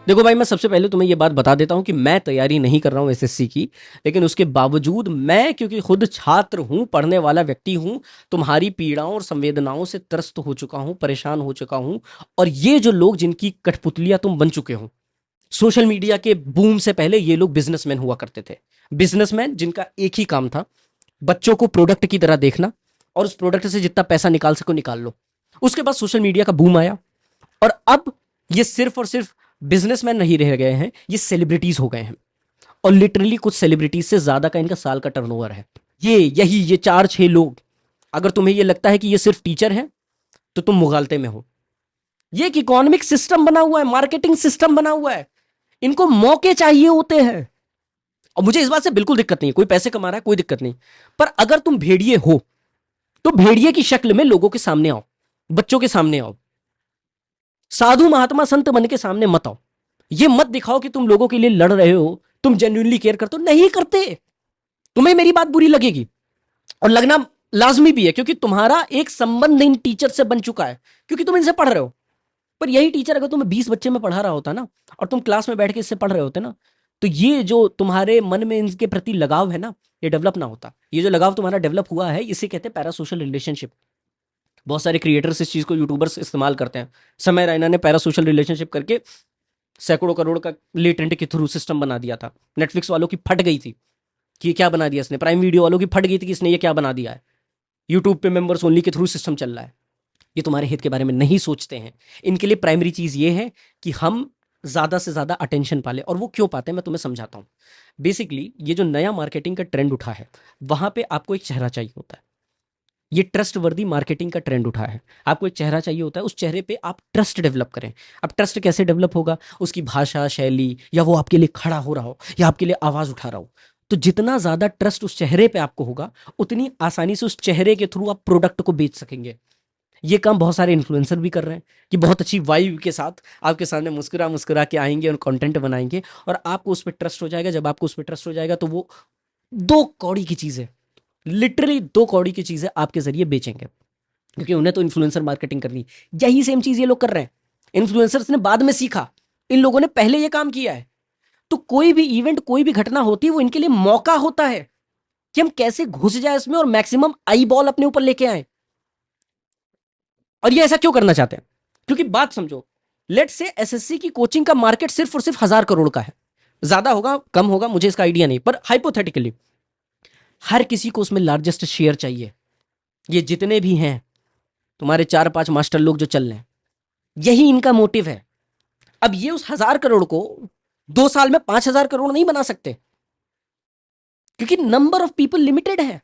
देखो भाई, मैं सबसे पहले तुम्हें ये बात बता देता हूँ कि मैं तैयारी नहीं कर रहा हूँ एसएससी की, लेकिन उसके बावजूद मैं, क्योंकि खुद छात्र हूँ, पढ़ने वाला व्यक्ति हूँ, तुम्हारी पीड़ाओं और संवेदनाओं से त्रस्त हो चुका हूँ, परेशान हो चुका हूँ। और ये जो लोग जिनकी कठपुतलियां तुम बन चुके हो, सोशल मीडिया के बूम से पहले ये लोग बिजनेसमैन हुआ करते थे। बिजनेसमैन जिनका एक ही काम था, बच्चों को प्रोडक्ट की तरह देखना, और उस प्रोडक्ट से जितना पैसा निकाल सको निकाल लो। उसके बाद सोशल मीडिया का बूम आया, और अब ये सिर्फ और सिर्फ बिजनेसमैन नहीं रह गए हैं, ये सेलिब्रिटीज हो गए हैं। और लिटरली कुछ सेलिब्रिटीज से ज्यादा का इनका साल का टर्नओवर है। ये 4-6 लोग, अगर तुम्हें ये लगता है कि ये सिर्फ टीचर है, तो तुम मुगालते में हो। ये एक इकोनॉमिक सिस्टम बना हुआ है, मार्केटिंग सिस्टम बना हुआ है। इनको मौके चाहिए होते हैं। और मुझे इस बात से बिल्कुल दिक्कत नहीं है, कोई पैसे कमा रहा है, कोई दिक्कत नहीं। पर अगर तुम भेड़िए हो, तो भेड़िए की शक्ल में लोगों के सामने आओ, बच्चों के सामने आओ, साधु महात्मा संत बन के सामने मत आओ। ये मत दिखाओ कि तुम लोगों के लिए लड़ रहे हो, तुम जेन्युइनली केयर करते हो, नहीं करते। तुम्हें मेरी बात बुरी लगेगी, और लगना लाजमी भी है, क्योंकि तुम्हारा एक संबंध इन टीचर से बन चुका है, क्योंकि तुम इनसे पढ़ रहे हो। पर यही टीचर अगर तुम्हें 20 बच्चे में पढ़ा रहा होता ना, और तुम क्लास में बैठ के इससे पढ़ रहे होते ना, तो ये जो तुम्हारे मन में इनके प्रति लगाव है ना, ये डेवलप ना होता। ये जो लगाव तुम्हारा डेवलप हुआ है, इसे कहते हैं पैरा सोशल रिलेशनशिप। बहुत सारे क्रिएटर्स इस चीज को, यूट्यूबर्स इस्तेमाल करते हैं। समय रैना ने पैरा सोशल रिलेशनशिप करके सैकड़ों करोड़ का लेटेंट के थ्रू सिस्टम बना दिया था। नेटफ्लिक्स वालों की फट गई थी कि ये क्या बना दिया इसने, प्राइम वीडियो वालों की फट गई थी कि इसने ये क्या बना दिया है। यूट्यूब पे मेंबर्स ओनली के थ्रू सिस्टम चल रहा है। ये तुम्हारे हित के बारे में नहीं सोचते हैं। इनके लिए प्राइमरी चीज ये है कि हम ज्यादा से ज्यादा अटेंशन पाले। और वो क्यों पाते हैं, मैं तुम्हें समझाता हूँ। बेसिकली ये जो नया मार्केटिंग का ट्रेंड उठा है, वहां पे आपको एक चेहरा चाहिए होता है। ये ट्रस्ट वर्दी मार्केटिंग का ट्रेंड उठा है। आपको एक चेहरा चाहिए होता है, उस चेहरे पे आप ट्रस्ट डेवलप करें। अब ट्रस्ट कैसे डेवलप होगा? उसकी भाषा शैली, या वो आपके लिए खड़ा हो रहा हो, या आपके लिए आवाज उठा रहा हो। तो जितना ज्यादा ट्रस्ट उस चेहरे पे आपको होगा, उतनी आसानी से उस चेहरे के थ्रू आप प्रोडक्ट को बेच सकेंगे। ये काम बहुत सारे इन्फ्लुएंसर भी कर रहे हैं, कि बहुत अच्छी वाइब के साथ आपके सामने मुस्कुरा मुस्कुरा के आएंगे और कंटेंट बनाएंगे, और आपको उस पर ट्रस्ट हो जाएगा। जब आपको उस पर ट्रस्ट हो जाएगा, तो वो 2 कौड़ी की चीज है, लिटरली 2 कौड़ी की चीजें आपके जरिए बेचेंगे, क्योंकि उन्हें तो इन्फ्लुएंसर मार्केटिंग करनी। यही सेम चीज ये लोग कर रहे हैं। इन्फ्लुएंसर्स ने बाद में सीखा, इन लोगों ने पहले ये काम किया है। तो कोई भी इवेंट, कोई भी घटना होती है, वो इनके लिए मौका होता है कि हम कैसे घुस जाए इसमें और मैक्सिमम आई बॉल अपने ऊपर लेके आए। और ये ऐसा क्यों करना चाहते हैं? क्योंकि बात समझो, लेट से एसएससी की कोचिंग का मार्केट सिर्फ और सिर्फ 1000 करोड़ का है। ज्यादा होगा, कम होगा, मुझे इसका आइडिया नहीं, पर हाइपोथेटिकली हर किसी को उसमें लार्जेस्ट शेयर चाहिए। ये जितने भी हैं, तुम्हारे 4-5 मास्टर लोग जो चल रहे हैं, यही इनका मोटिव है। अब ये उस 1000 करोड़ को 2 साल में 5000 करोड़ नहीं बना सकते, क्योंकि नंबर ऑफ पीपल लिमिटेड है।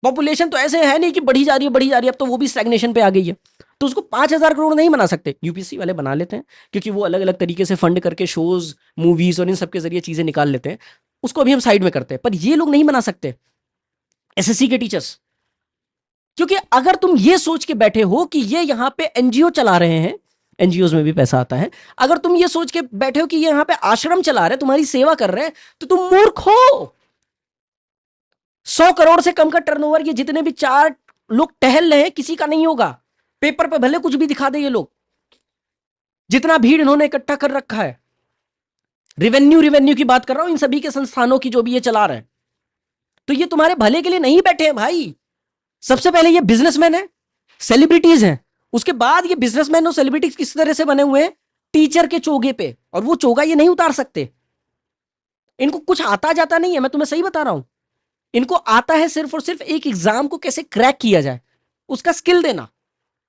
पॉपुलेशन तो ऐसे है नहीं कि बढ़ी जा रही है बढ़ी जा रही है, अब तो वो भी स्टैग्नेशन पे आ गई है। तो उसको 5000 करोड़ नहीं बना सकते। यूपीएससी वाले बना लेते हैं, क्योंकि वो अलग अलग तरीके से फंड करके शोज, मूवीज और इन सब के जरिए चीजें निकाल लेते हैं। उसको अभी हम साइड में करते हैं, पर ये लोग नहीं बना सकते, एसएससी के टीचर्स। क्योंकि अगर तुम ये सोच के बैठे हो कि ये यहाँ पे एनजीओ चला रहे हैं, एनजीओ में भी पैसा आता है, अगर तुम ये सोच के बैठे हो कि ये यहाँ पे आश्रम चला रहे हैं, तुम्हारी सेवा कर रहे हैं, तो तुम मूर्ख हो। 100 करोड़ से कम का टर्नओवर ये जितने भी 4 लोग टहल रहे हैं, किसी का नहीं होगा। पेपर पे भले कुछ भी दिखा दे ये लोग, जितना भीड़ इन्होंने इकट्ठा कर रखा है। रिवेन्यू रिवेन्यू की बात कर रहा हूं, इन सभी के संस्थानों की जो भी ये चला रहे हैं। तो ये तुम्हारे भले के लिए नहीं बैठे हैं भाई। सबसे पहले ये बिजनेसमैन है, सेलिब्रिटीज हैं। उसके बाद ये बिजनेसमैन और सेलिब्रिटीज किस तरह से बने हुए हैं? टीचर के चोगे पे। और वो चोगा ये नहीं उतार सकते। इनको कुछ आता जाता नहीं है, मैं तुम्हें सही बता रहा हूं। इनको आता है सिर्फ और सिर्फ एक एग्जाम को कैसे क्रैक किया जाए, उसका स्किल देना।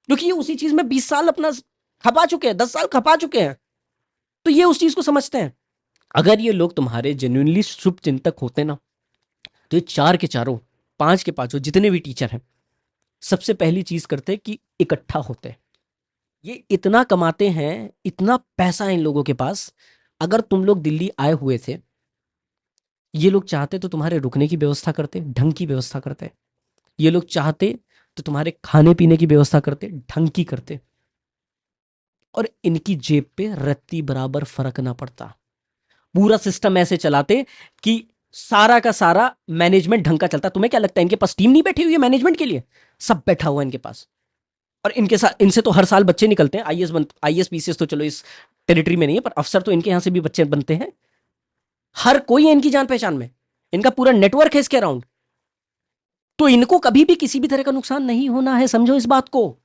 क्योंकि ये उसी चीज में 20 साल अपना खपा चुके हैं, 10 साल खपा चुके हैं। तो ये उस चीज को समझते हैं। अगर ये लोग तुम्हारे जेन्युइनली शुभ चिंतक होते ना, तो ये 4 के 4, 5 के 5 जितने भी टीचर हैं, सबसे पहली चीज करते कि इकट्ठा होते। ये इतना कमाते हैं, इतना पैसा है इन लोगों के पास। अगर तुम लोग दिल्ली आए हुए थे, ये लोग चाहते तो तुम्हारे रुकने की व्यवस्था करते, ढंग की व्यवस्था करते। ये लोग चाहते तो तुम्हारे खाने पीने की व्यवस्था करते, ढंग की करते। और इनकी जेब पे रत्ती बराबर फर्क ना पड़ता। पूरा सिस्टम ऐसे चलाते कि सारा का सारा मैनेजमेंट ढंग का चलता। तुम्हें क्या लगता है इनके पास टीम नहीं बैठी हुई है मैनेजमेंट के लिए? सब बैठा हुआ है इनके पास। और इनके साथ, इनसे तो हर साल बच्चे निकलते हैं। आईएएस पीसीएस तो चलो इस टेरिटरी में नहीं है, पर अफसर तो इनके यहां से भी बच्चे बनते हैं। हर कोई है इनकी जान पहचान में, इनका पूरा नेटवर्क है इसके अराउंड। तो इनको कभी भी किसी भी तरह का नुकसान नहीं होना है, समझो इस बात को।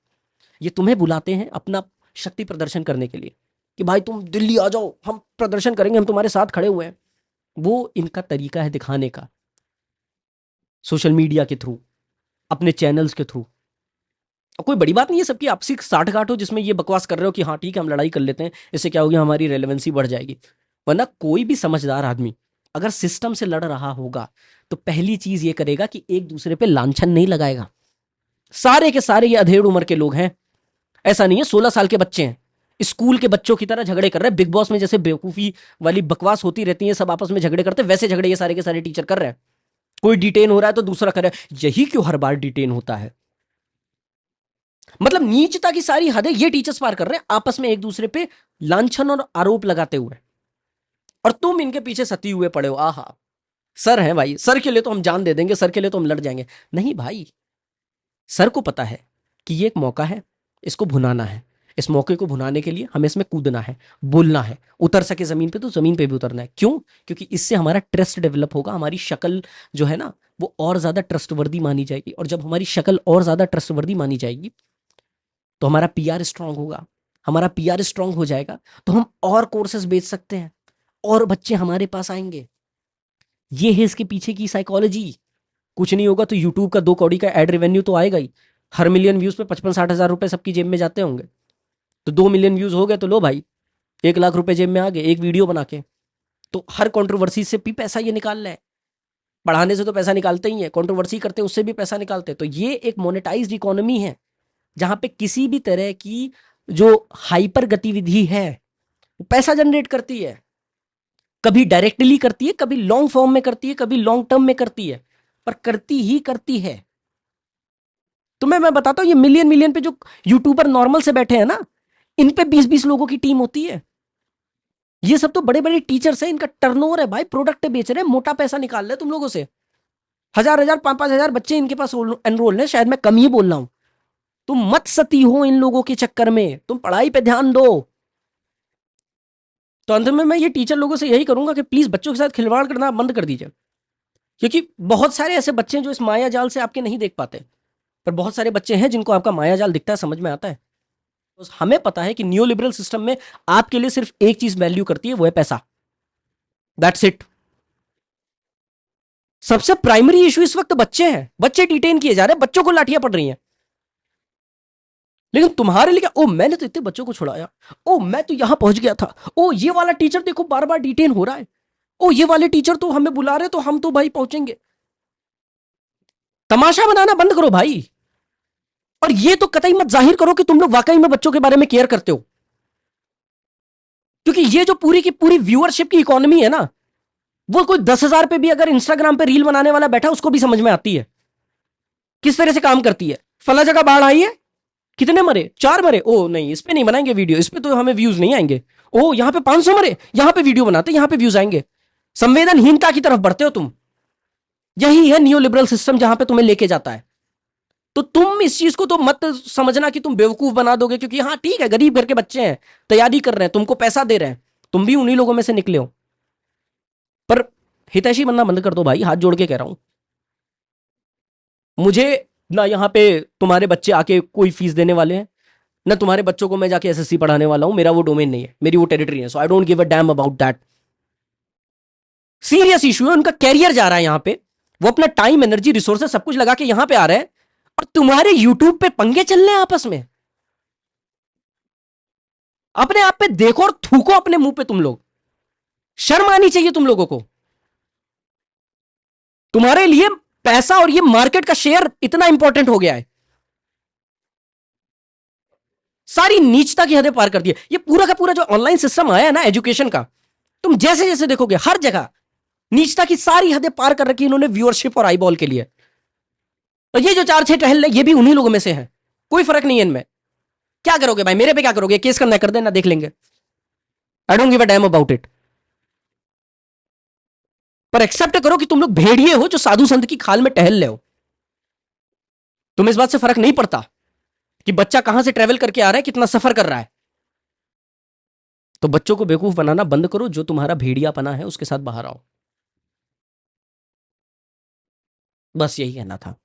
ये तुम्हें बुलाते हैं अपना शक्ति प्रदर्शन करने के लिए कि भाई तुम दिल्ली आ जाओ, हम प्रदर्शन करेंगे, हम तुम्हारे साथ खड़े हुए हैं। वो इनका तरीका है दिखाने का, सोशल मीडिया के थ्रू, अपने चैनल्स के थ्रू। कोई बड़ी बात नहीं है, सबकी आपसी साठ गांठ हो जिसमें ये बकवास कर रहे हो कि हाँ ठीक है हम लड़ाई कर लेते हैं, इससे क्या होगी, हमारी रेलेवेंसी बढ़ जाएगी। वरना कोई भी समझदार आदमी अगर सिस्टम से लड़ रहा होगा तो पहली चीज ये करेगा कि एक दूसरे पे लांछन नहीं लगाएगा। सारे के सारे ये अधेड़ उम्र के लोग हैं, ऐसा नहीं है 16 साल के बच्चे हैं, स्कूल के बच्चों की तरह झगड़े कर रहे हैं। बिग बॉस में जैसे बेवकूफी वाली बकवास होती रहती है, सब आपस में झगड़े करते हैं, वैसे झगड़े ये सारे के सारे टीचर कर रहे हैं। कोई डिटेन हो रहा है तो दूसरा कर रहा है। यही क्यों हर बार डिटेन होता है? मतलब नीचता की सारी हदें ये टीचर्स पार कर रहे हैं, आपस में एक दूसरे पे लांछन और आरोप लगाते हुए, और तुम इनके पीछे सती हुए पड़े हो। आहा, सर है भाई, सर के लिए तो हम जान दे देंगे, सर के लिए तो हम लड़ जाएंगे। नहीं भाई, सर को पता है कि ये एक मौका है, इसको भुनाना है। इस मौके को भुनाने के लिए हमें इसमें कूदना है, बोलना है, उतर सके जमीन पे तो जमीन पे भी उतरना है। क्यों? क्योंकि इससे हमारा ट्रस्ट डेवलप होगा, हमारी शक्ल जो है ना वो और ज्यादा ट्रस्टवर्दी मानी जाएगी, और जब हमारी शक्ल और ज्यादा ट्रस्टवर्दी मानी जाएगी तो हमारा पीआर स्ट्रांग होगा। हमारा पीआर स्ट्रांग हो जाएगा तो हम और कोर्सेज बेच सकते हैं, और बच्चे हमारे पास आएंगे। ये है इसके पीछे की साइकोलॉजी। कुछ नहीं होगा तो यूट्यूब का 2 कौड़ी का एड रेवेन्यू तो आएगा ही। हर मिलियन व्यूज पे 55-60 हजार रुपए सबकी जेब में जाते होंगे, तो 2 मिलियन व्यूज हो गए तो लो भाई 1 लाख रुपए जेब में आ गए एक वीडियो बना के। तो हर कंट्रोवर्सी से भी पैसा ये निकाल रहा है। पढ़ाने से तो पैसा निकालते ही है, कंट्रोवर्सी करते हैं उससे भी पैसा निकालते हैं। तो ये एक मोनेटाइज्ड इकोनॉमी है जहां पे किसी भी तरह की जो हाइपर गतिविधि है वो पैसा जनरेट करती है। कभी डायरेक्टली करती है, कभी लॉन्ग फॉर्म में करती है, कभी लॉन्ग टर्म में करती है, पर करती ही करती है। तुम्हें मैं बताता हूं, ये मिलियन मिलियन पे जो यूट्यूबर नॉर्मल से बैठे हैं ना, इन पे 20-20 लोगों की टीम होती है। ये सब तो बड़े बड़े टीचर्स हैं, इनका टर्नओवर है भाई, प्रोडक्ट बेच रहे हैं, मोटा पैसा निकाल रहे हैं तुम लोगों से। 1000-1000 5-5 हजार बच्चे इनके पास एनरोल है, शायद मैं कम ही बोल रहा हूं। तुम मत सती हो इन लोगों के चक्कर में, तुम पढ़ाई पे ध्यान दो। तो अंत में मैं ये टीचर लोगों से यही करूंगा कि प्लीज बच्चों के साथ खिलवाड़ करना बंद कर दीजिए, क्योंकि बहुत सारे ऐसे बच्चे हैं जो इस माया जाल से आपके नहीं देख पाते, पर बहुत सारे बच्चे हैं जिनको आपका माया जाल दिखता है, समझ में आता है। तो हमें पता है कि न्यू लिबरल सिस्टम में आपके लिए सिर्फ एक चीज वैल्यू करती है, वो है पैसा। That's it. सबसे प्राइमरी इशू इस वक्त बच्चे हैं, बच्चे डिटेन किए जा रहे हैं, बच्चों को लाठियां पड़ रही हैं। लेकिन तुम्हारे लिए क्या, ओ मैंने तो इतने बच्चों को छुड़ाया, ओ मैं तो यहां पहुंच गया था, ओ ये वाला टीचर देखो बार बार डिटेन हो रहा है, ओ ये वाले टीचर तो हमें बुला रहे तो हम तो भाई पहुंचेंगे। तमाशा बनाना बंद करो भाई। और ये तो कतई मत जाहिर करो कि तुम लोग वाकई में बच्चों के बारे में केयर करते हो, क्योंकि ये जो पूरी की पूरी व्यूअरशिप की इकोनॉमी है ना, वो कोई 10,000 पे भी अगर इंस्टाग्राम पे रील बनाने वाला बैठा उसको भी समझ में आती है किस तरह से काम करती है। फला जगह बाढ़ आई है, कितने मरे, 4 मरे, ओ नहीं इस पे नहीं बनाएंगे वीडियो, इस पे तो हमें व्यूज नहीं आएंगे। ओ यहाँ पे 500 मरे, यहाँ पे वीडियो बनाते, यहाँ पे व्यूज आएंगे। संवेदनहीनता की तरफ बढ़ते हो तुम। यही है न्यू लिबरल सिस्टम जहां पे तुम्हें लेके जाता है। तो तुम इस चीज को तो मत समझना कि तुम बेवकूफ बना दोगे, क्योंकि हाँ ठीक है गरीब घर के बच्चे हैं, तैयारी कर रहे हैं, तुमको पैसा दे रहे हैं, तुम भी उन्हीं लोगों में से निकले हो। पर हितैषी बनना बंद कर दो भाई, हाथ जोड़ के कह रहा हूं। मुझे ना यहाँ पे तुम्हारे बच्चे आके कोई फीस देने वाले हैं, ना तुम्हारे बच्चों को मैं जाके एसएससी पढ़ाने वाला हूं। मेरा वो डोमेन नहीं है, मेरी वो टेरिटरी है, so I don't give a damn about that. Serious issue है, उनका कैरियर जा रहा है यहां पे, वो अपना टाइम एनर्जी रिसोर्सेज सब कुछ लगा के यहां पे आ रहे हैं, और तुम्हारे यूट्यूब पे पंगे चल रहे हैं आपस में। अपने आप पे देखो और थूको अपने मुंह पे तुम लोग, शर्म आनी चाहिए तुम लोगों को। तुम्हारे लिए पैसा और ये मार्केट का शेयर इतना इंपॉर्टेंट हो गया है, सारी नीचता की हदें पार कर दी है। ये पूरा का पूरा जो ऑनलाइन सिस्टम आया है ना एजुकेशन का, तुम जैसे जैसे देखोगे हर जगह नीचता की सारी हदें पार कर रखी इन्होंने व्यूअरशिप और आईबॉल के लिए। और ये जो 4-6 टहल ये भी उन्हीं लोगों में से हैं, कोई फर्क नहीं है इनमें। क्या करोगे भाई, मेरे पे क्या करोगे, केस करना कर देना, देख लेंगे, आई don't give a damn about it. पर एक्सेप्ट करो कि तुम लोग भेड़िए हो जो साधु संत की खाल में टहल रहे हो। तुम्हें इस बात से फर्क नहीं पड़ता कि बच्चा कहां से ट्रेवल करके आ रहा है, कितना सफर कर रहा है। तो बच्चों को बेवकूफ़ बनाना बंद करो, जो तुम्हारा भेड़ियापना है उसके साथ बाहर आओ। बस यही कहना था।